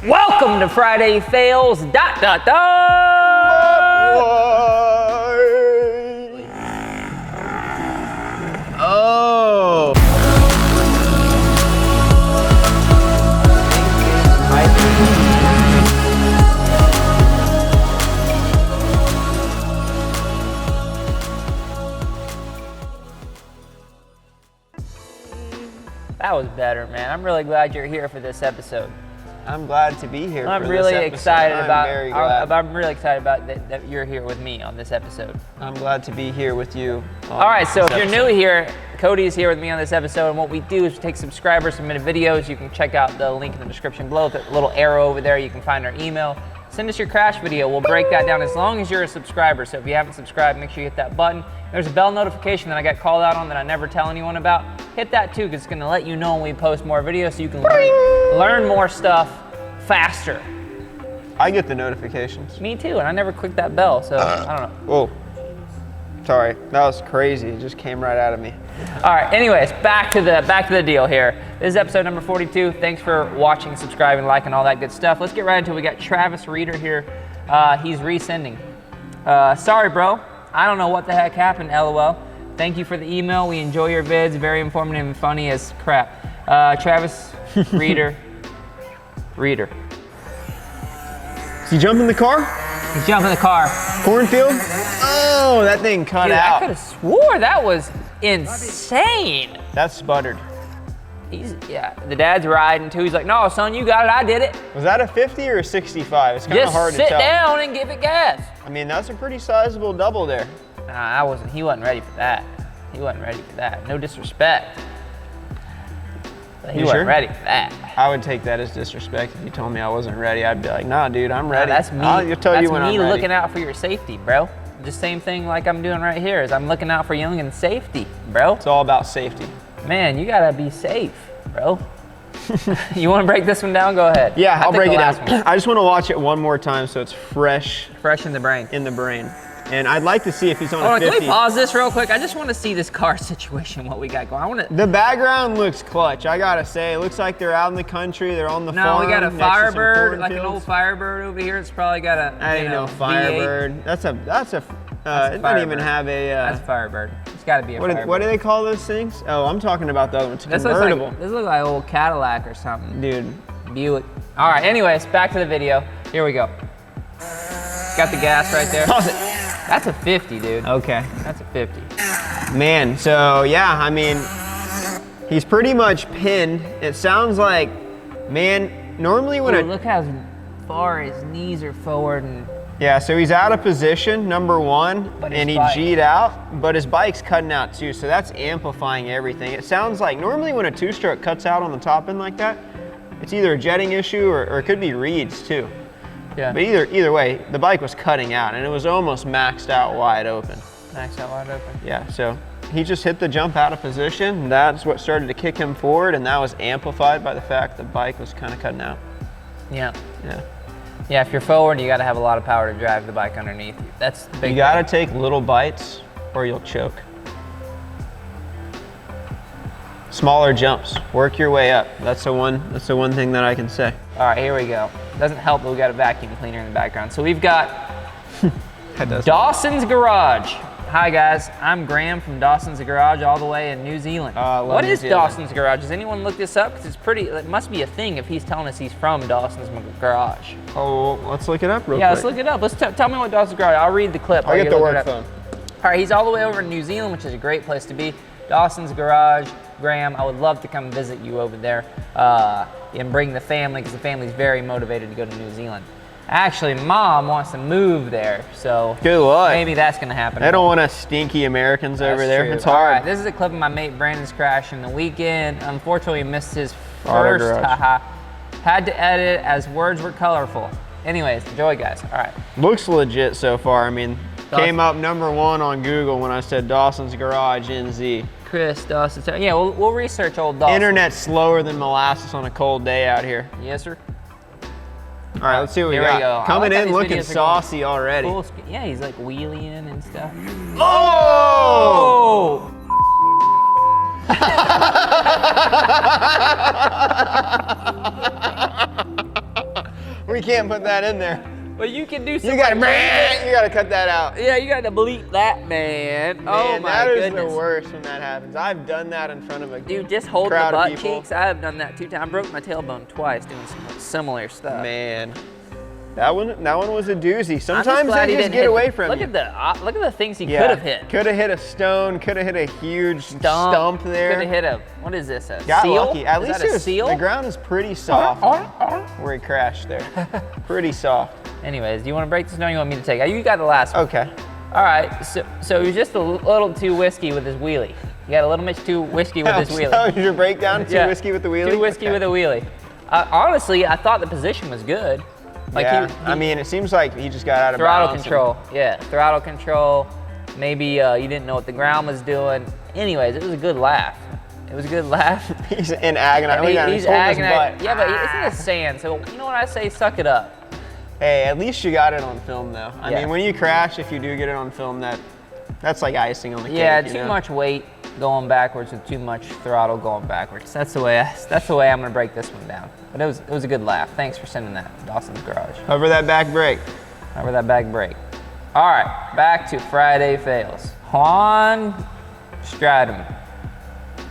Welcome to Friday Fails, Oh. That was better, man. I'm really glad you're here for this episode. I'm glad to be here. I'm for really this excited episode. about. I'm really excited about that you're here with me on this episode. I'm glad to be here with you. All right, so if you're new here, Cody is here with me on this episode, and what we do is we take subscribers, submitted videos. You can check out the link in the description below. The little arrow over there, you can find our email. Send us your crash video. We'll break that down as long as you're a subscriber. So if you haven't subscribed, make sure you hit that button. There's a bell notification that I got called out on that I never tell anyone about. Hit that too, because it's going to let you know when we post more videos, so you can learn more stuff faster. I get the notifications. Me too, and I never clicked that bell, so I don't know. Whoa. Sorry, that was crazy. It just came right out of me. All right, anyways, back to the deal here. This is episode number 42. Thanks for watching, subscribing, liking, all that good stuff. Let's get right into it. We got Travis Reeder here. He's resending. Sorry, bro. I don't know what the heck happened, LOL. Thank you for the email. We enjoy your vids. Very informative and funny as crap. Travis Reeder. Reader. Did you jump in the car? He's jumping in the car. Cornfield? Oh, that thing cut Dude, out. I could have swore that was insane. That sputtered. The dad's riding too. He's like, no, son, you got it. I did it. Was that a 50 or a 65? It's kind of Just hard to sit tell. down and give it gas. I mean, that's a pretty sizable double there. Nah, he wasn't ready for that. He wasn't ready for that. No disrespect. But he wasn't ready for that. I would take that as disrespect if you told me I wasn't ready. I'd be like, nah, dude, I'm ready. Nah, that's me. I'll tell you when I'm ready. That's me looking out for your safety, bro. The same thing like I'm doing right here is I'm looking out for youngin's safety, bro. It's all about safety. Man, you gotta be safe, bro. You wanna break this one down? Go ahead. Yeah, I'll break it down. I just wanna watch it one more time so it's fresh. Fresh in the brain. And I'd like to see if he's on a 50. Can we pause this real quick? I just want to see this car situation, what we got going. The background looks clutch, I gotta say. It looks like they're out in the country, they're on the farm. No, we got a Firebird, like an old Firebird over here. It's probably got a, I didn't know Firebird. V8. That's a it doesn't even have a... that's a Firebird. It's gotta be a Firebird. What do they call those things? Oh, I'm talking about the other one. It's a convertible. This looks like an old Cadillac or something. Dude. Buick. All right, anyways, back to the video. Here we go. Got the gas right there. Pause it. That's a 50, dude. Okay. That's a 50. Man, so yeah, I mean, he's pretty much pinned. It sounds like, man, normally when look how far his knees are forward and... Yeah, so he's out of position, number one, and he G'd out, but his bike's cutting out too, so that's amplifying everything. It sounds like, normally when a two-stroke cuts out on the top end like that, it's either a jetting issue or it could be reeds too. Yeah. But either way, the bike was cutting out and it was almost maxed out wide open. Maxed out wide open. Yeah, so he just hit the jump out of position. And that's what started to kick him forward, and that was amplified by the fact the bike was kind of cutting out. Yeah. Yeah. Yeah, if you're forward, you got to have a lot of power to drive the bike underneath you. That's the big You got to take little bites or you'll choke. Smaller jumps, work your way up. That's the one thing that I can say. All right, here we go. Doesn't help that we got a vacuum cleaner in the background. So we've got Dawson's Garage. Hi guys, I'm Graham from Dawson's Garage all the way in New Zealand. What is Dawson's Garage? Does anyone look this up? Because it must be a thing if he's telling us he's from Dawson's Garage. Oh, let's look it up real quick. Yeah, let's look it up. Tell me what Dawson's Garage. I'll read the clip. I'll get the work phone. All right, he's all the way over in New Zealand, which is a great place to be. Dawson's Garage. Graham, I would love to come visit you over there and bring the family, because the family's very motivated to go to New Zealand. Actually, Mom wants to move there, so good luck. Maybe that's gonna happen. I don't want us stinky Americans over there. True. It's hard. All right, this is a clip of my mate Brandon's crash in the weekend. Unfortunately, missed his first. Had to edit as words were colorful. Anyways, enjoy, guys. All right. Looks legit so far. I mean, came up #1 on Google when I said Dawson's Garage NZ. Chris Dawson. Yeah, we'll research old Dawson. Internet's slower than molasses on a cold day out here. Yes, sir. All right, let's see what we got. Coming in looking saucy already. Cool. Yeah, he's like wheeling and stuff. Oh! We can't put that in there. But you can do You something. gotta cut that out. Yeah, you gotta bleep that, man. Oh Man, my that is goodness. the worst when that happens. I've done that in front of a Dude, just hold the crowd of butt people. cheeks. I have done that 2 times. I broke my tailbone twice doing some similar stuff. Man, that one was a doozy. I'm just Sometimes glad they he just didn't get hit- away from look you. Look at the things he could have hit. Could have hit a stone. Could have hit a huge stump there. Could have hit a, what is this, a Got seal? lucky. At Is least that a it was, seal? the ground is pretty soft where he crashed there. Pretty soft. Anyways, do you want to break this? No, you want me to take it? You got the last one. Okay. All right, so he was just a little too whiskey with his wheelie. You got a little much too whiskey with his wheelie. That was your breakdown? Too Yeah. whiskey with the wheelie? Too whiskey Okay. with a wheelie. Honestly, I thought the position was good. Like Yeah, he I mean, it seems like he just got out of throttle balance. control. Yeah, throttle control. Maybe you didn't know what the ground was doing. Anyways, it was a good laugh. It was a good laugh. He's in agony. Look at him, He's holding his agonizing. butt. Yeah, but it's in the sand, so you know what I say? Suck it up. Hey, at least you got it on film, though. I Yeah. mean, when you crash, if you do get it on film, that's like icing on the cake. Yeah, you too know? much weight going backwards with too much throttle going backwards. That's the way I'm gonna break this one down. But it was a good laugh. Thanks for sending that, Dawson's Garage. Cover that back brake. Cover that back brake. All right, back to Friday fails. Juan Stradum.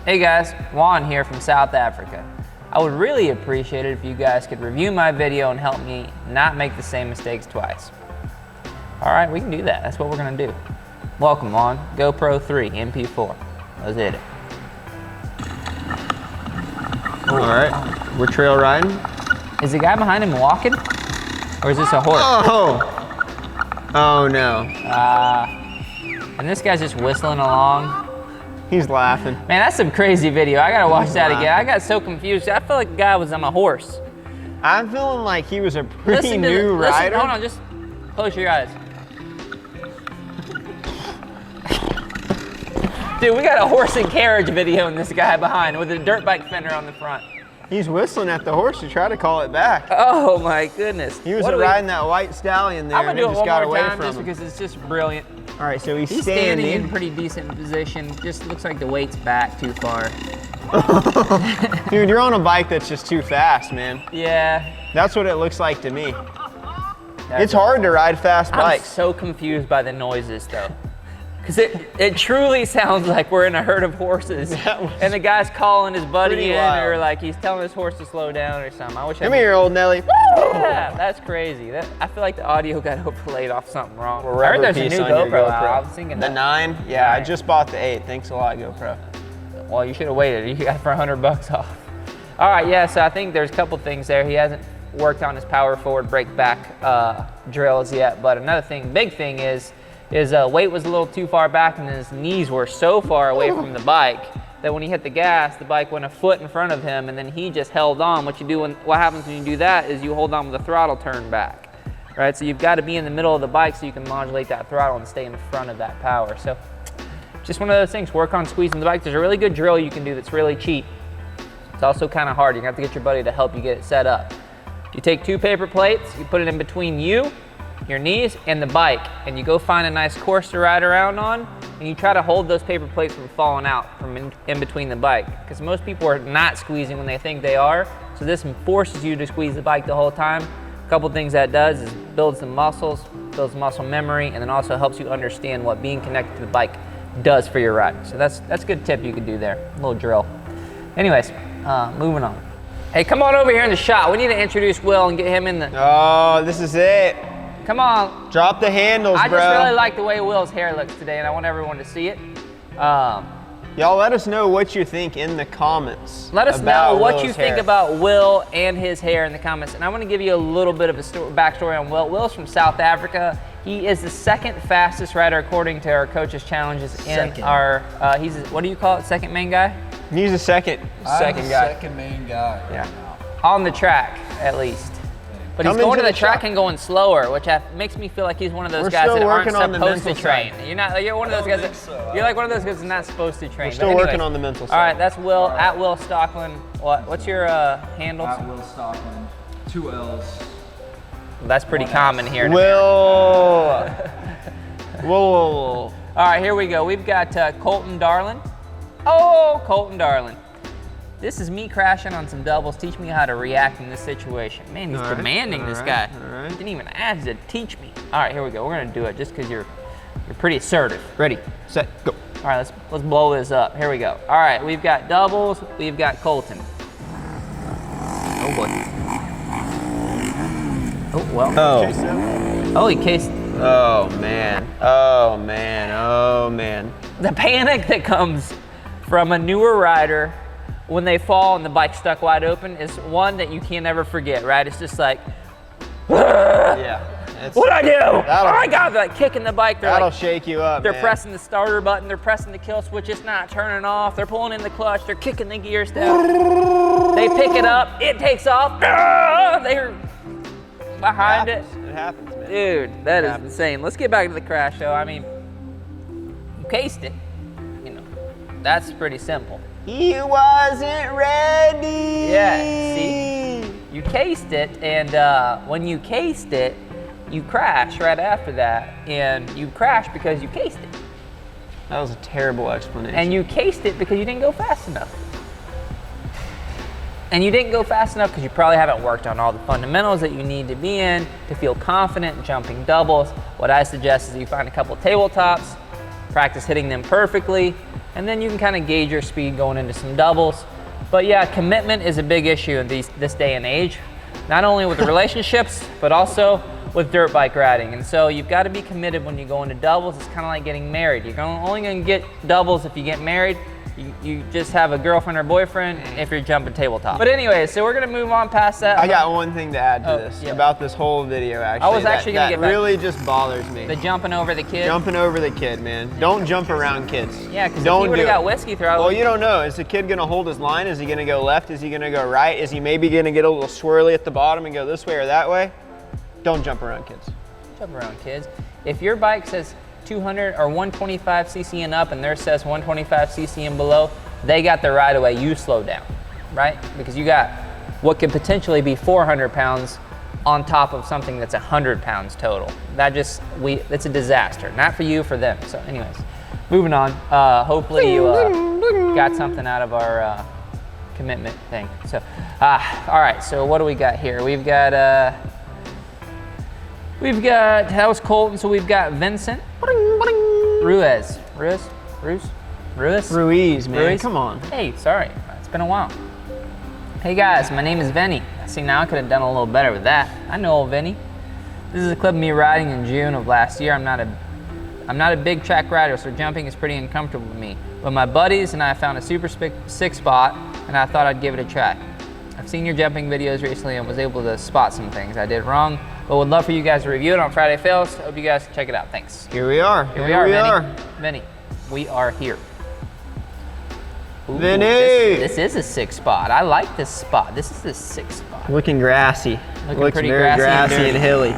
Hey guys, Juan here from South Africa. I would really appreciate it if you guys could review my video and help me not make the same mistakes twice. All right, we can do that. That's what we're gonna do. Welcome on GoPro 3 MP4. Let's hit it. All right, we're trail riding. Is the guy behind him walking? Or is this a horse? Oh no. And this guy's just whistling along. He's laughing. Man, that's some crazy video. I gotta watch that again. I got so confused. I feel like the guy was on a horse. I'm feeling like he was a pretty Listen to new rider. Hold on, just close your eyes. Dude, we got a horse and carriage video in this guy behind with a dirt bike fender on the front. He's whistling at the horse to try to call it back. Oh my goodness. He was What do we- riding that white stallion there I'm gonna and do it it just one got more away time from just him. because it's just brilliant. All right, so He's standing in pretty decent position. Just looks like the weight's back too far. Dude, you're on a bike that's just too fast, man. Yeah. That's what it looks like to me. That's It's hard to ride fast I'm bikes. so confused by the noises though. Because it truly sounds like we're in a herd of horses. That was And the guy's calling his buddy pretty in wild. or like he's telling his horse to slow down or something. I wish Come here, old Nelly. Yeah, that's crazy. I feel like the audio got overlaid off something wrong. I heard there's a Piece new on your GoPro out. I was thinking The that. 9? Yeah, I 9. just bought the 8. Thanks a lot, GoPro. Well, you should have waited. You got it for $100 off. All right, yeah, so I think there's a couple things there. He hasn't worked on his power forward, brake back drills yet. But another thing, big thing is his weight was a little too far back and his knees were so far away from the bike that when he hit the gas, the bike went a foot in front of him and then he just held on. What happens when you do that is you hold on with the throttle turned back, right? So you've got to be in the middle of the bike so you can modulate that throttle and stay in front of that power. So just one of those things, work on squeezing the bike. There's a really good drill you can do that's really cheap. It's also kind of hard. You're gonna have to get your buddy to help you get it set up. You take 2 paper plates, you put it in between you, your knees, and the bike, and you go find a nice course to ride around on, and you try to hold those paper plates from falling out from in between the bike, because most people are not squeezing when they think they are, so this forces you to squeeze the bike the whole time. A couple things that does is builds the muscles, builds muscle memory, and then also helps you understand what being connected to the bike does for your riding. So that's a good tip you could do there, a little drill. Anyways, moving on. Hey, come on over here in the shot. We need to introduce Will and get him in the, Oh, this is it. come on. Drop the handles, I bro. just really like the way Will's hair looks today, and I want everyone to see it. Y'all let us know what you think in the comments. Let us know about what Will's you think hair. about Will and his hair in the comments. And I want to give you a little bit of a backstory on Will. Will's from South Africa. He is the second fastest rider according to our coaches' challenges in Second. our. He's what do you call it? Second main guy He's the second I'm the guy. second main guy right Yeah. now. on the track, at least. But Come he's going into to the the track shop. and going slower, which makes me feel like he's one of those We're guys still that aren't working on the supposed to mental train. side. You're one of those I don't guys. think so. You're like one of those guys that's not supposed to train. We're still But working anyways. on the mental All right, side. that's Will at Will Stockland. What's your handle? At Will Stockland, 2 L's. That's pretty One common S. here. in Will. Whoa. All right, here we go. We've got Colton Darlin. Oh, Colton Darlin. This is me crashing on some doubles. Teach me how to react in this situation. Man, he's demanding, this guy. All right. Didn't even ask to teach me. All right, here we go. We're gonna do it just because you're pretty assertive. Ready, set, go. All right, let's blow this up. Here we go. All right, we've got doubles. We've got Colton. Oh boy. Oh well. Oh. Oh, he cased. Oh man. Oh man. Oh man. The panic that comes from a newer rider when they fall and the bike's stuck wide open is one that you can't ever forget, right? It's just like, Yeah. what'd I do? Oh my God, they're like kicking the bike. They're That'll like, shake you up, they're man. pressing the starter button. They're pressing the kill switch. It's not turning off. They're pulling in the clutch. They're kicking the gears down. They pick it up. It takes off. They're behind it. It happens, man. Dude, that is insane. Let's get back to the crash, though. I mean, you cased it. You know, that's pretty simple. He wasn't ready. Yeah, see? You cased it, and when you cased it, you crash right after that, and you crash because you cased it. That was a terrible explanation. And you cased it because you didn't go fast enough. And you didn't go fast enough because you probably haven't worked on all the fundamentals that you need to be in to feel confident jumping doubles. What I suggest is you find a couple tabletops, practice hitting them perfectly, and then you can kind of gauge your speed going into some doubles. But yeah, commitment is a big issue in this day and age, not only with the relationships, but also with dirt bike riding. And so you've got to be committed when you go into doubles. It's kind of like getting married. You're only going to get doubles if you get married. You just have a girlfriend or boyfriend if you're jumping tabletop. But anyway, so we're gonna move on past that. I got one thing to add to this yeah. about this whole video. Actually, I was actually gonna get back. That really just bothers me. The jumping over the kid. Jumping over the kid, man. Don't jump around kids. Yeah, because if don't he would have got whiskey throw. Well, you don't know. Is the kid gonna hold his line? Is he gonna go left? Is he gonna go right? Is he maybe gonna get a little swirly at the bottom and go this way or that way? Don't jump around kids. Jump around kids. If your bike says 200 or 125cc and up and theirs says 125cc and below, they got the right of way, you slow down, right? Because you got what could potentially be 400 pounds on top of something that's 100 pounds total. It's a disaster, not for you, for them. So anyways, moving on. Hopefully you got something out of our commitment thing. So, all right, so what do we got here? We've got, that was Colton, so we've got Vincent Ruiz, man. Ruiz? Come on. Hey, sorry, it's been a while. Hey guys, my name is Vinny. See, now I could have done a little better with that. I know old Vinny. This is a clip of me riding in June of last year. I'm not a big track rider, so jumping is pretty uncomfortable with me. But my buddies and I found a super sick spot, and I thought I'd give it a try. I've seen your jumping videos recently and was able to spot some things I did wrong, but would love for you guys to review it on Friday Fails. Hope you guys check it out. Thanks. Here we are. Here we are, Vinny. We are here. Ooh, Vinny! This is a sick spot. I like this spot. This is a sick spot. Looking grassy. Looks pretty very grassy and hilly.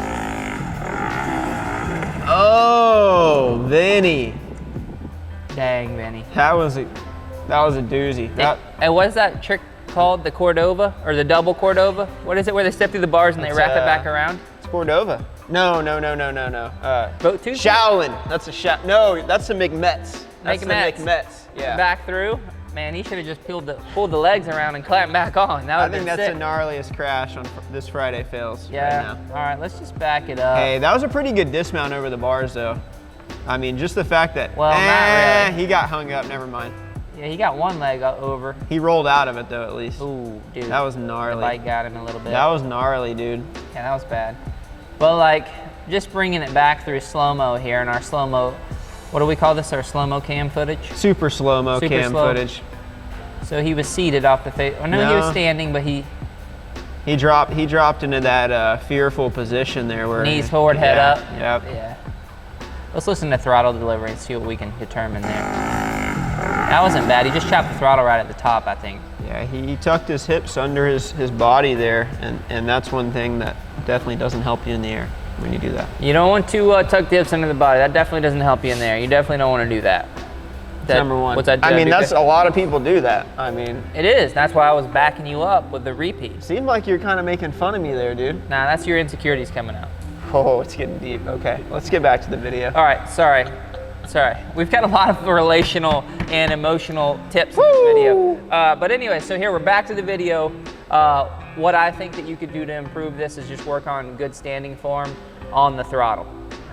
Oh, Vinny. Dang, Vinny. That was a doozy. And what is that trick called? The Cordova or the double Cordova? What is it where they step through the bars and they wrap it back around? It's Cordova. No. Boat two? Shaolin. That's a No, that's the McMets. That's the McMets. McMets. Yeah. Back through. Man, he should have just pulled the legs around and clamped back on. That I would think been that's sick. the gnarliest crash on this Friday Fails. Yeah. Right now. All right, let's just back it up. Hey, that was a pretty good dismount over the bars, though. I mean, just the fact that. Well, not really. He got hung up. Never mind. Yeah, he got one leg over. He rolled out of it though, at least. Ooh, dude. That was gnarly. The bike got him a little bit. That was gnarly, dude. Yeah, that was bad. But like, just bringing it back through slow-mo here in our slow-mo, what do we call this, our slow-mo cam footage? Super slow-mo cam footage. So he was seated off the face. Oh, no, he was standing, but he dropped into that fearful position there where knees forward, head up. Yep. Yeah. Let's listen to throttle delivery and see what we can determine there. That wasn't bad. He just chopped the throttle right at the top, I think. Yeah, he tucked his hips under his body there, and that's one thing that definitely doesn't help you in the air when you do that. You don't want to tuck the hips under the body. That definitely doesn't help you in there. You definitely don't want to do that. Number one. What's that? I mean, that's a lot of people do that. I mean, it is. That's why I was backing you up with the repeat. Seemed like you're kind of making fun of me there, dude. Nah, that's your insecurities coming out. Oh, it's getting deep. Okay, let's get back to the video. All right, sorry. Sorry, we've got a lot of relational and emotional tips in this video. But anyway, so here we're back to the video. What I think that you could do to improve this is just work on good standing form on the throttle.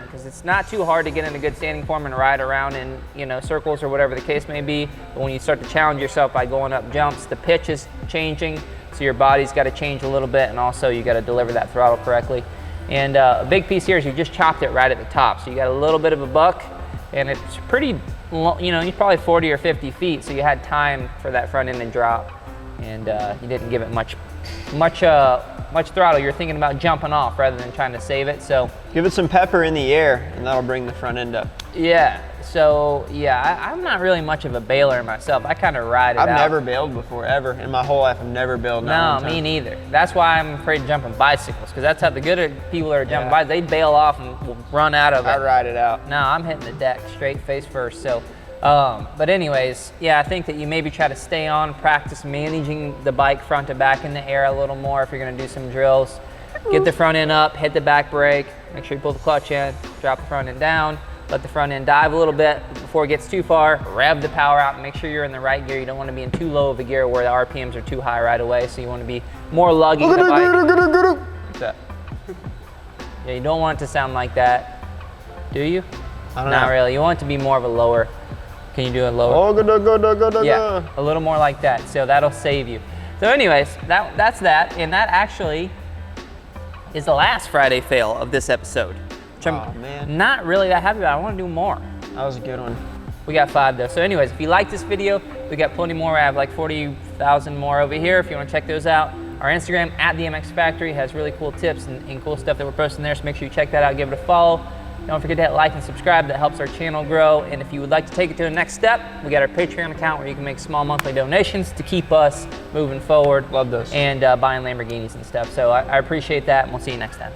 Because it's not too hard to get into good standing form and ride around in, you know, circles or whatever the case may be. But when you start to challenge yourself by going up jumps, the pitch is changing, so your body's got to change a little bit, and also you got to deliver that throttle correctly. And a big piece here is you just chopped it right at the top, so you got a little bit of a buck, and it's pretty, you know, you're probably 40 or 50 feet, so you had time for that front end to drop, and you didn't give it much throttle. You're thinking about jumping off rather than trying to save it. So give it some pepper in the air, and that'll bring the front end up. Yeah. So yeah, I'm not really much of a bailer myself. I kind of ride it out. I've never bailed before, ever. In my whole life, I've never bailed. No, me neither. That's why I'm afraid of jumping bicycles, because that's how the good people are jumping bicycles. They bail off and will run out of it. I ride it out. No, I'm hitting the deck straight face first. So, but anyways, yeah, I think that you maybe try to stay on, practice managing the bike front to back in the air a little more if you're gonna do some drills. Get the front end up, hit the back brake, make sure you pull the clutch in, drop the front end down, let the front end dive a little bit before it gets too far, rev the power out, and make sure you're in the right gear. You don't want to be in too low of a gear where the RPMs are too high right away, so you want to be more lugging the bike. What's that? Yeah, you don't want it to sound like that. Do you? I don't know. Not really. You want it to be more of a lower. Can you do a lower? Oh, yeah, a little more like that, so that'll save you. So anyways, that's that, and that actually is the last Friday fail of this episode. Which I'm not really that happy about. I want to do more. That was a good one. We got 5 though. So anyways, if you like this video, we got plenty more. I have like 40,000 more over here if you want to check those out. Our Instagram at the MX Factory has really cool tips and cool stuff that we're posting there, so make sure you check that out, give it a follow. Don't forget to hit like and subscribe. That helps our channel grow. And if you would like to take it to the next step, we got our Patreon account where you can make small monthly donations to keep us moving forward. Love those. And buying Lamborghinis and stuff. So I appreciate that, and we'll see you next time.